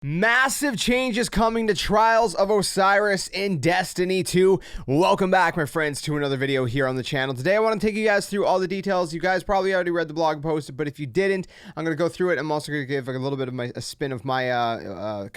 Massive changes coming to Trials of Osiris in Destiny 2. Welcome back, my friends, to another video here on the channel. Today, I want to take you guys through all the details. You guys probably already read the blog post, but if you didn't, I'm going to go through it. I'm also going to give a little bit of a spin of my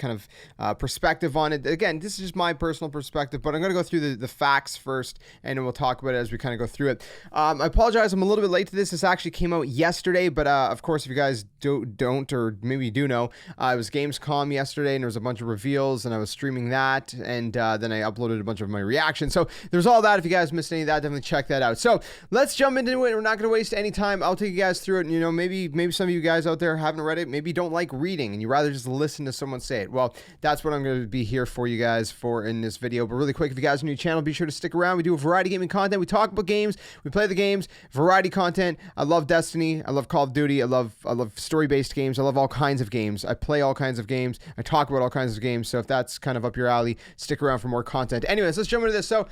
perspective on it. Again, this is just my personal perspective, but I'm going to go through the facts first, and then we'll talk about it as we kind of go through it. I apologize, I'm a little bit late to this. This actually came out yesterday, but of course, if you guys don't, or maybe you do know, it was Gamescom yesterday, and there was a bunch of reveals, and I was streaming that, and then I uploaded a bunch of my reactions. So there's all that. If you guys missed any of that, definitely check that out. So let's jump into it. We're not going to waste any time. I'll take you guys through it. And, you know, maybe some of you guys out there haven't read it. Maybe you don't like reading and you rather just listen to someone say it. Well, that's what I'm going to be here for you guys for in this video. But really quick, if you guys are new to the channel, be sure to stick around. We do a variety of gaming content. We talk about games. We play the games. Variety content. I love Destiny. I love Call of Duty. I love story-based games. I love all kinds of games. I play all kinds of games. I talk about all kinds of games. So if that's kind of up your alley, stick around for more content. Anyways, let's jump into this. So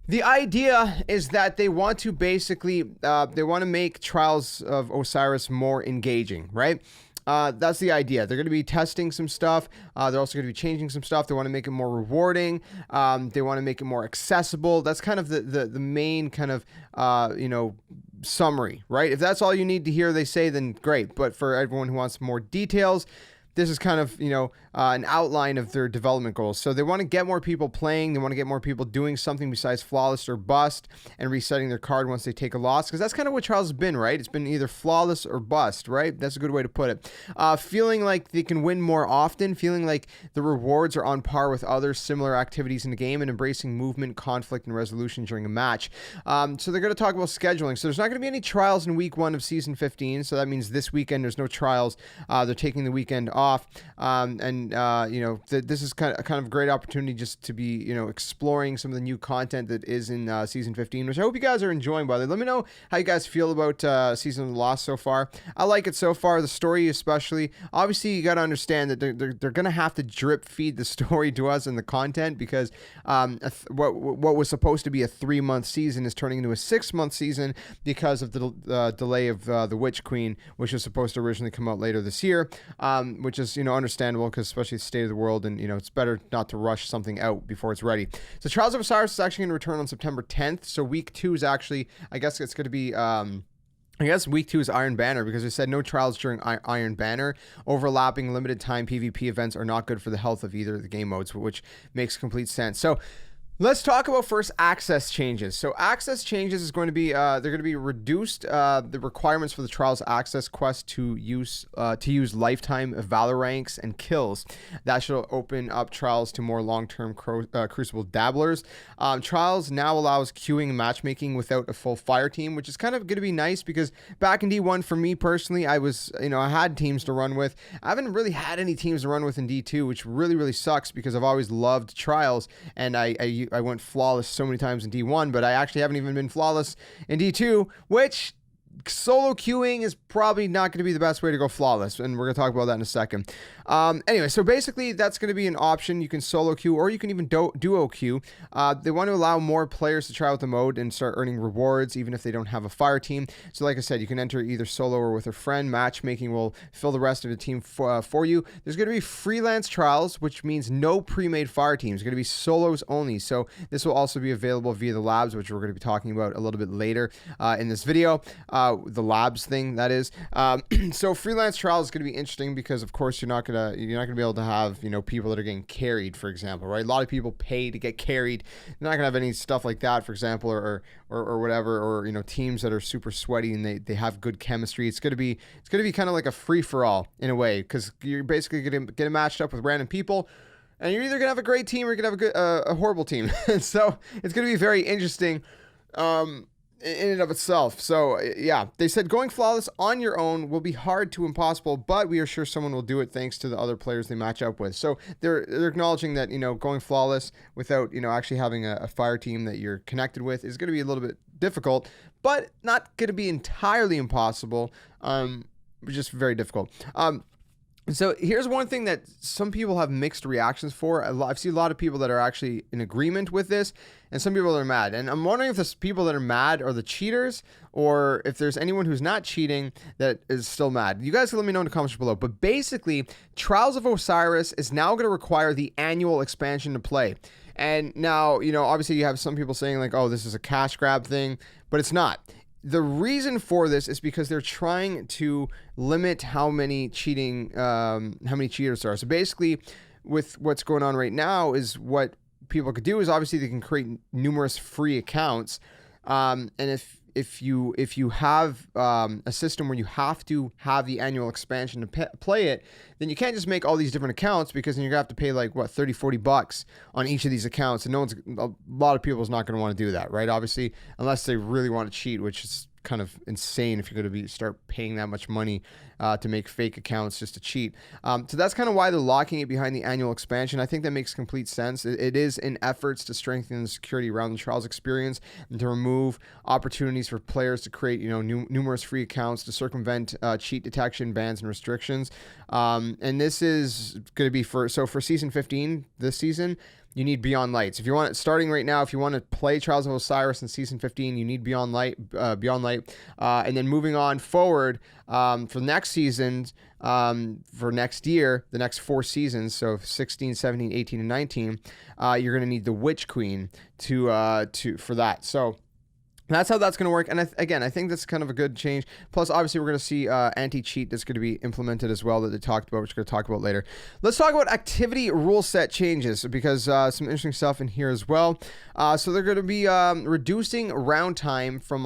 the idea is that they want to basically, they want to make Trials of Osiris more engaging, right? That's the idea. They're going to be testing some stuff. They're also going to be changing some stuff. They want to make it more rewarding. They want to make it more accessible. That's kind of the main kind of, summary, right? If that's all you need to hear, they say, then great. But for everyone who wants more details, this is kind of, an outline of their development goals. So they want to get more people playing. They want to get more people doing something besides flawless or bust and resetting their card once they take a loss. Because that's kind of what Trials has been, right? It's been either flawless or bust, right? That's a good way to put it. Feeling like they can win more often, feeling like the rewards are on par with other similar activities in the game, and embracing movement, conflict, and resolution during a match. So they're going to talk about scheduling. So there's not going to be any trials in week 1 of season 15. So that means this weekend there's no trials. They're taking the weekend off. This is kind of a great opportunity just to be, exploring some of the new content that is in season 15, which I hope you guys are enjoying, by the way. Let me know how you guys feel about Season of the Lost so far. I like it so far, the story especially. Obviously, you got to understand that they're going to have to drip feed the story to us and the content, because what was supposed to be a 3-month season is turning into a 6-month season because of the delay of The Witch Queen, which was supposed to originally come out later this year, which is, understandable, because especially the state of the world, and it's better not to rush something out before it's ready. So Trials of Osiris is actually going to return on September 10th. So week 2 is actually, I guess it's going to be week 2 is Iron Banner, because they said no trials during Iron Banner. Overlapping limited time PvP events are not good for the health of either of the game modes, which makes complete sense. So let's talk about first access changes. So access changes is going to be, they're going to be reduced the requirements for the Trials access quest to use lifetime Valor ranks and kills. That should open up Trials to more long-term Crucible dabblers. Trials now allows queuing and matchmaking without a full fire team, which is kind of going to be nice, because back in D1, for me personally, I was, I had teams to run with. I haven't really had any teams to run with in D2, which really, really sucks, because I've always loved Trials, and I went flawless so many times in D1, but I actually haven't even been flawless in D2, which solo queuing is probably not going to be the best way to go flawless, and we're going to talk about that in a second. Anyway, so basically that's going to be an option. You can solo queue, or you can even duo queue. They want to allow more players to try out the mode and start earning rewards even if they don't have a fire team. So like I said, you can enter either solo or with a friend. Matchmaking will fill the rest of the team for you. There's going to be freelance trials, which means no pre-made fire teams. It's going to be solos only. So this will also be available via the labs, which we're going to be talking about a little bit later in this video. The labs thing, that is. So freelance trials is going to be interesting, because of course you're not going to be able to have people that are getting carried, for example, right? A lot of people pay to get carried. You're not going to have any stuff like that, for example, or whatever, or teams that are super sweaty and they have good chemistry. It's going to be kind of like a free for all in a way, because you're basically going to get matched up with random people, and you're either going to have a great team or you're going to have a horrible team. So it's going to be very interesting in and of itself. So yeah, they said going flawless on your own will be hard to impossible, but we are sure someone will do it thanks to the other players they match up with. So they're acknowledging that going flawless without actually having a fire team that you're connected with is going to be a little bit difficult, but not going to be entirely impossible. Just very difficult. And so here's one thing that some people have mixed reactions for. I've seen a lot of people that are actually in agreement with this, and some people that are mad. And I'm wondering if the people that are mad are the cheaters, or if there's anyone who's not cheating that is still mad. You guys can let me know in the comments below. But basically, Trials of Osiris is now going to require the annual expansion to play. And now, you know, obviously you have some people saying like, oh, this is a cash grab thing, but it's not. The reason for this is because they're trying to limit how many cheaters there are. So basically, with what's going on right now, is what people could do is obviously they can create numerous free accounts, and if you have a system where you have to have the annual expansion to play it, then you can't just make all these different accounts, because then you're gonna have to pay like what, 30-40 bucks on each of these accounts, and a lot of people is not going to want to do that, right? Obviously, unless they really want to cheat, which is kind of insane if you're going to start paying that much money to make fake accounts just to cheat. So that's kind of why they're locking it behind the annual expansion. I think that makes complete sense. It is in efforts to strengthen the security around the Trials experience and to remove opportunities for players to create, you know, numerous free accounts to circumvent cheat detection, bans, and restrictions. And this is going to be for season 15 this season. You need Beyond Lights. If you want it starting right now, if you want to play Trials of Osiris in season 15, you need Beyond Light. And then moving on forward for next seasons, for next year, the next 4 seasons, so 16, 17, 18, and 19, you're going to need the Witch Queen for that. So that's how that's going to work. And again, I think that's kind of a good change. Plus, obviously, we're going to see anti-cheat that's going to be implemented as well that they talked about, which we're going to talk about later. Let's talk about activity rule set changes, because some interesting stuff in here as well. So they're going to be reducing round time from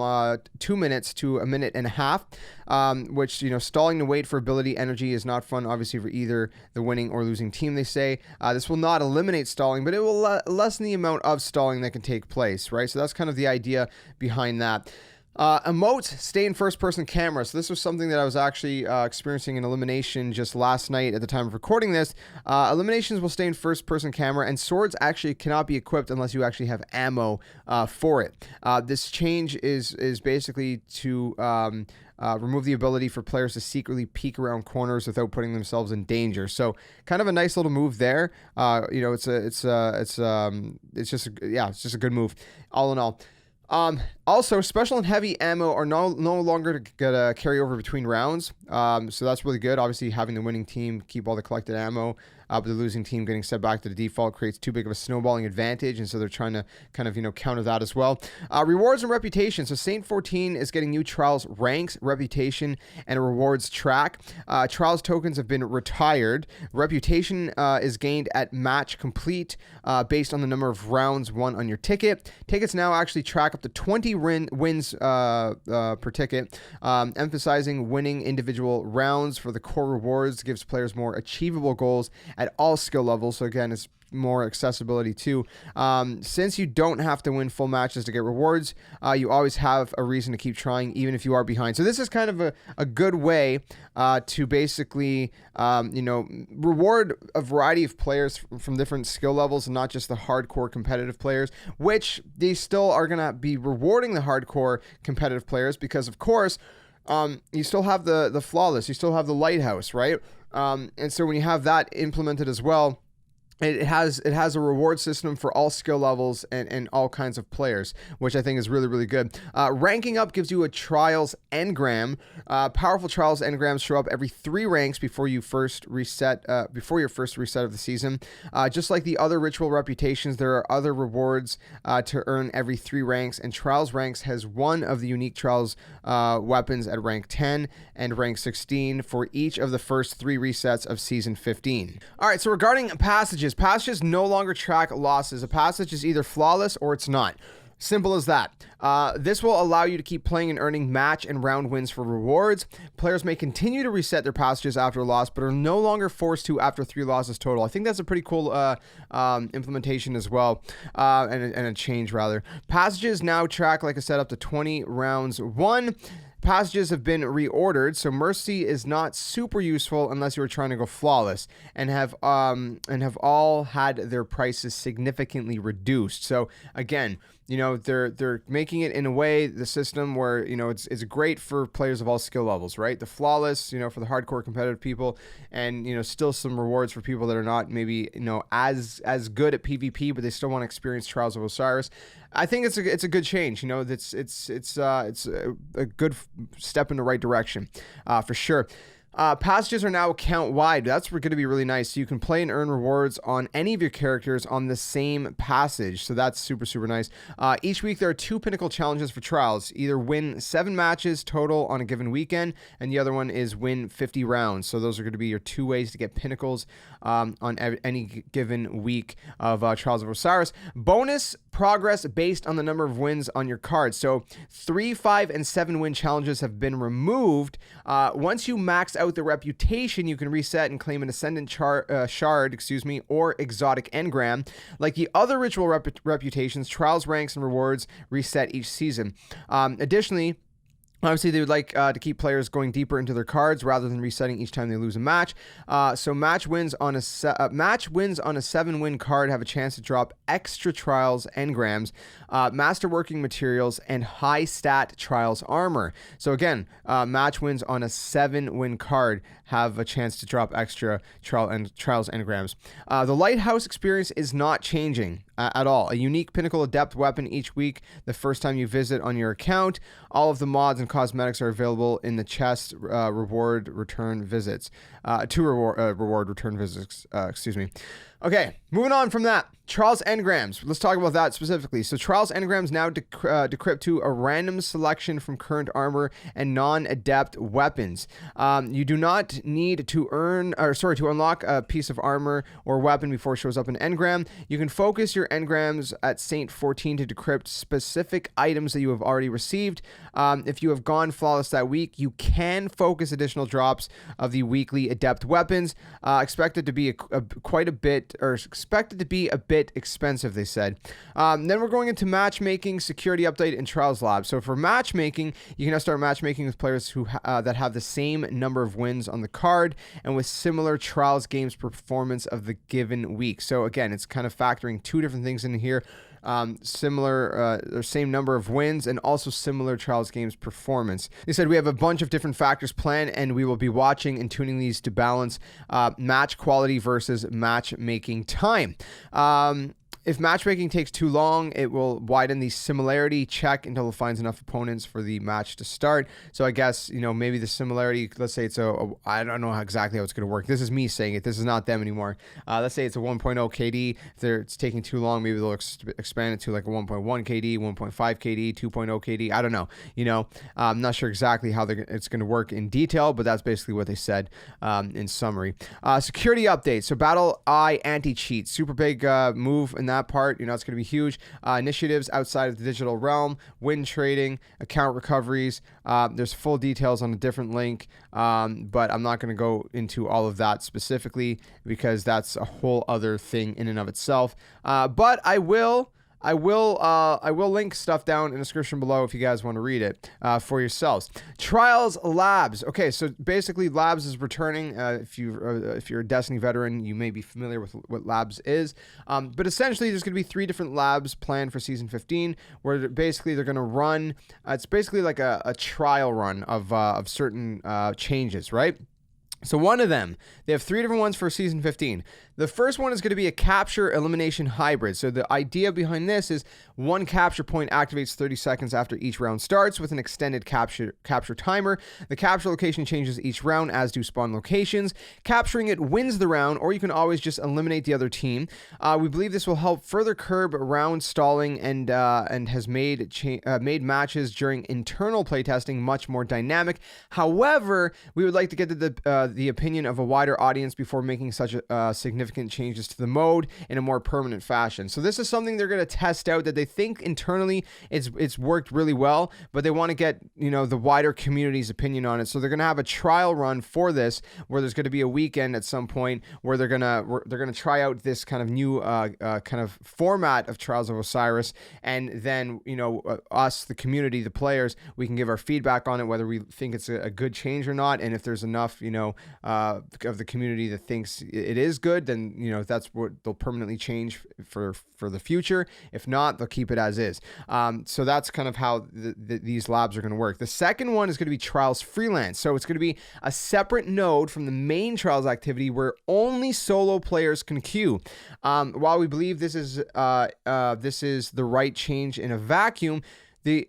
2 minutes to 1.5 minutes, which, you know, stalling to wait for ability energy is not fun, obviously, for either the winning or losing team, they say. This will not eliminate stalling, but it will lessen the amount of stalling that can take place, right? So that's kind of the idea behind that. Emotes stay in first-person camera. So this was something that I was actually experiencing in Elimination just last night at the time of recording this. Eliminations will stay in first-person camera, and swords actually cannot be equipped unless you actually have ammo for it. This change is basically to remove the ability for players to secretly peek around corners without putting themselves in danger. So kind of a nice little move there. You know, it's just a good move all in all. Also, special and heavy ammo are no longer gonna carry over between rounds. So that's really good. Obviously, having the winning team keep all the collected ammo, but the losing team getting set back to the default creates too big of a snowballing advantage, and so they're trying to kind of, you know, counter that as well. Rewards and reputation. So Saint 14 is getting new Trials ranks, reputation, and a rewards track. Trials tokens have been retired. Reputation is gained at match complete based on the number of rounds won on your ticket. Tickets now actually track up to 20 wins per ticket, emphasizing winning individual rounds for the core rewards gives players more achievable goals at all skill levels. So again, it's more accessibility too. Since you don't have to win full matches to get rewards, you always have a reason to keep trying, even if you are behind. So this is kind of a good way to basically, you know, reward a variety of players from different skill levels, and not just the hardcore competitive players, which they still are going to be rewarding the hardcore competitive players, because of course, you still have the flawless, you still have the lighthouse, right? And so when you have that implemented as well, it has a reward system for all skill levels and all kinds of players, which I think is really, really good. Ranking up gives you a Trials engram. Powerful Trials engrams show up every 3 ranks before your first reset of the season. Just like the other ritual reputations, there are other rewards to earn every 3 ranks, and Trials ranks has one of the unique Trials weapons at rank 10 and rank 16 for each of the first 3 resets of season 15. All right, so regarding passages no longer track losses. A passage is either flawless or it's not. Simple as that. This will allow you to keep playing and earning match and round wins for rewards. Players may continue to reset their passages after a loss, but are no longer forced to after 3 losses total. I think that's a pretty cool implementation as well, and a change rather. Passages now track, like I said, up to 20 rounds won. passages have been reordered, so Mercy is not super useful unless you are trying to go flawless, and have all had their prices significantly reduced. So again, you know, they're making it in a way, the system where, you know, it's great for players of all skill levels, right? The flawless, you know, for the hardcore competitive people, and, you know, still some rewards for people that are not maybe, you know, as good at PvP, but they still want to experience Trials of Osiris. I think it's a good change. You know, it's a good step in the right direction, for sure. Passages are now account-wide. That's going to be really nice. So you can play and earn rewards on any of your characters on the same passage. So that's super, super nice. Each week there are 2 pinnacle challenges for trials. Either win 7 matches total on a given weekend, and the other one is win 50 rounds. So those are going to be your 2 ways to get pinnacles on any given week of Trials of Osiris. Bonus progress based on the number of wins on your card. So 3, 5, and 7 win challenges have been removed. Once you max out the reputation, you can reset and claim an ascendant shard, or exotic engram. Like the other ritual reputations, trials, ranks, and rewards reset each season. Additionally, obviously, they would like to keep players going deeper into their cards rather than resetting each time they lose a match. So match wins on a 7-win card have a chance to drop extra trials engrams, masterworking materials, and high stat trials armor. So again, match wins on a 7-win card have a chance to drop extra trials engrams. The Lighthouse experience is not changing at all. A unique Pinnacle Adept weapon each week the first time you visit on your account. All of the mods and cosmetics are available in the chest reward return visits. Reward return visits, Okay, moving on from that. Trials engrams. Let's talk about that specifically. So Trials engrams now decrypt to a random selection from current armor and non-adept weapons. You do not need to unlock a piece of armor or weapon before it shows up in engram. You can focus your engrams at Saint 14 to decrypt specific items that you have already received. If you have gone flawless that week, you can focus additional drops of the weekly adept weapons. Expected to be expected to be a bit expensive, they said. Then we're going into matchmaking, security update, and Trials Lab. So for matchmaking, you can now start matchmaking with players who that have the same number of wins on the card and with similar Trials games performance of the given week. So again, it's kind of factoring 2 different things in here. Similar, or same number of wins, and also similar Trials games performance. They said we have a bunch of different factors planned, and we will be watching and tuning these to balance match quality versus matchmaking time. If matchmaking takes too long, it will widen the similarity check until it finds enough opponents for the match to start. So I guess, you know, maybe the similarity, let's say it's I don't know exactly how it's going to work. This is me saying it. This is not them anymore. Let's say it's a 1.0 KD. If it's taking too long, maybe they'll expand it to like a 1.1 KD, 1.5 KD, 2.0 KD. I don't know. You know, I'm not sure exactly how it's going to work in detail, but that's basically what they said in summary. Security updates. So Battle Eye anti-cheat. Super big move in that part. You know, it's going to be huge. Initiatives outside of the digital realm, win trading, account recoveries. There's full details on a different link, but I'm not going to go into all of that specifically because that's a whole other thing in and of itself. But I will link stuff down in the description below if you guys want to read it for yourselves. Trials Labs. Okay, so basically Labs is returning. If you're a Destiny veteran, you may be familiar with what Labs is. But essentially, there's going to be 3 different labs planned for Season 15, where basically they're going to run. It's basically like a trial run of certain changes, right? So one of them, they have 3 different ones for Season 15. The first one is going to be a capture elimination hybrid. So the idea behind this is one capture point activates 30 seconds after each round starts with an extended capture timer. The capture location changes each round, as do spawn locations. Capturing it wins the round, or you can always just eliminate the other team. We believe this will help further curb round stalling and has made matches during internal playtesting much more dynamic. However, we would like to get the opinion of a wider audience before making such a significant significant changes to the mode in a more permanent fashion. So this is something they're going to test out, that they think internally it's worked really well, but they want to get, you know, the wider community's opinion on it. So they're going to have a trial run for this, where there's going to be a weekend at some point where they're going to try out this kind of new kind of format of Trials of Osiris, and then, you know, us, the community, the players, we can give our feedback on it, whether we think it's a good change or not. And if there's enough, you know, of the community that thinks it is good, then, you know, that's what they'll permanently change for the future. If not, they'll keep it as is. So that's kind of how these labs are going to work. The second one is going to be Trials Freelance. So it's going to be a separate node from the main Trials activity where only solo players can queue. While we believe this is the right change in a vacuum, the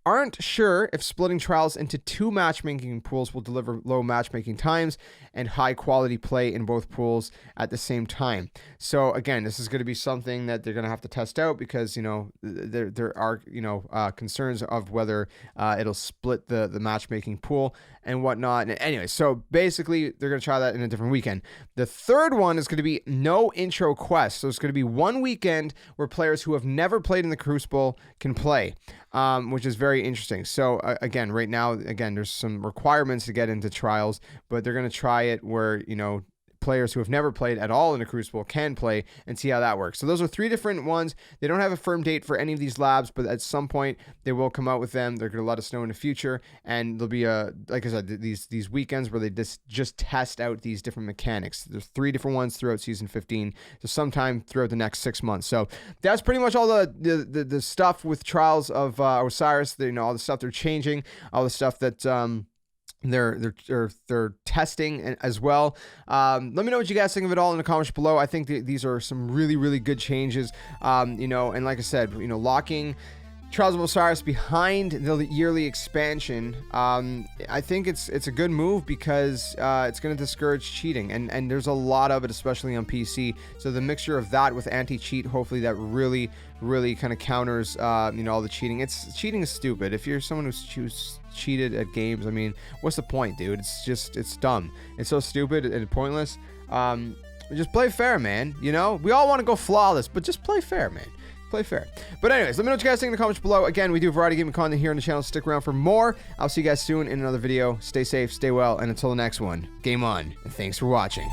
aren't sure if splitting Trials into 2 matchmaking pools will deliver low matchmaking times and high quality play in both pools at the same time. So again, this is going to be something that they're going to have to test out, because, you know, there are, you know, concerns of whether it'll split the matchmaking pool and whatnot. And anyway, so basically they're going to try that in a different weekend. The third one is going to be no intro quest. So it's going to be one weekend where players who have never played in the Crucible can play, which is very interesting. So again, right now, there's some requirements to get into Trials, but they're going to try it where, you know, players who have never played at all in a Crucible can play and see how that works. So those are 3 different ones. They don't have a firm date for any of these labs, but at some point they will come out with them. They're going to let us know in the future, and there'll be like I said, these weekends where they just test out these different mechanics. There's 3 different ones throughout season 15, so sometime throughout the next 6 months. So that's pretty much all the stuff with Trials of Osiris. You know, all the stuff they're changing, all the stuff that they're testing as well. Let me know what you guys think of it all in the comments below. I think these are some really good changes. You know, and like I said, you know, locking Trials of Osiris behind the yearly expansion, I think it's a good move, because it's going to discourage cheating, and there's a lot of it, especially on PC. So the mixture of that with anti-cheat, hopefully that really kind of counters you know, all the cheating. Cheating is stupid. If you're someone who's cheated at games, I mean, what's the point, dude? It's dumb. It's so stupid and pointless. Just play fair, man. You know, we all want to go flawless, but just play fair, man. Play fair. But anyways, let me know what you guys think in the comments below. Again, we do variety gaming content here on the channel. Stick around for more. I'll see you guys soon in another video. Stay safe, stay well, and until the next one, game on, and thanks for watching.